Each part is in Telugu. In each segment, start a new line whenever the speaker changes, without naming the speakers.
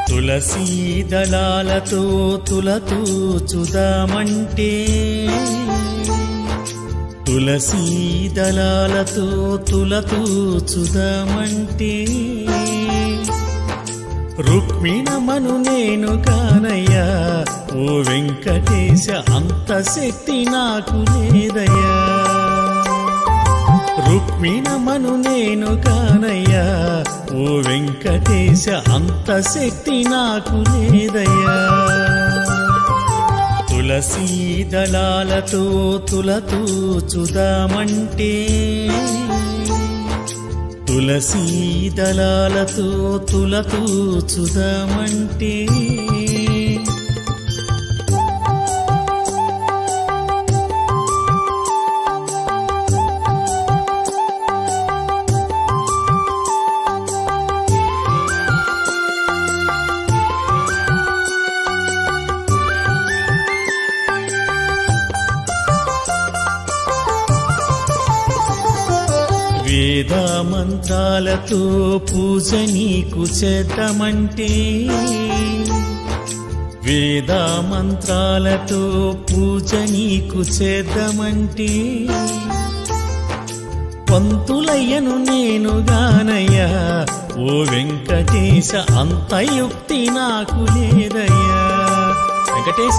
తులసీ దళాలతో తులతూచుదామంటే తులసీ దళాలతో తులతూచుదామంటే రుక్మిణమను నేను కానయ్యా ఓ వెంకటేశ అంత శక్తి నాకు లేదయ్యా రుక్మిణమను నేను కానయ్యా ఓ వెంకటేశ అంత శక్తి నాకు లేదయ్యా తులసీ దళాలతో తులతూచుదామంటే తులసీ దళాలతో తులతూచుదామంటే వేద మంత్రాలతో పూజ నీకు చేద్దామంటే వేద మంత్రాలతో పూజ నీకు చేద్దామంటే పంతులయ్యను నేను గానయ్యా ఓ వెంకటేశ అంత యుక్తి నాకు లేదయ్యా వెంకటేశ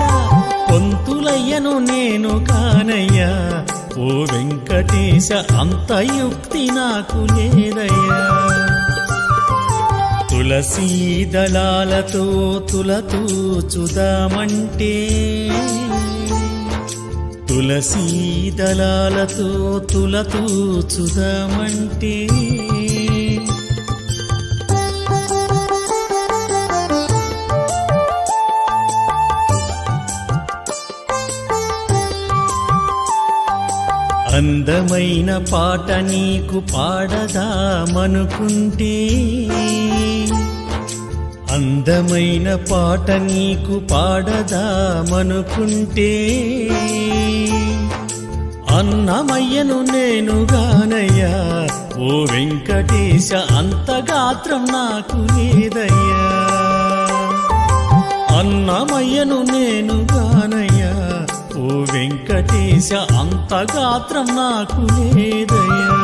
పంతులయ్యను నేను కానయ్యా ఓ వెంకటేశ అంత యుక్తి నాకు లేదయ్యా తులసీ దళాలతో తులతూచుదామంటే తులసీ దళాలతో తులతూచుదామంటే అందమైన పాట నీకు పాడదామనుకుంటే అందమైన పాట నీకు పాడదామనుకుంటే అన్నమయ్యను నేను గానయ్యా ఓ వెంకటేశ అంత గాత్రం నాకు లేదయ్యా అన్నమయ్యను నేను గానయ్యా ఓ వెంకటేశ అంత గాత్రం నాకు లేదయ్యా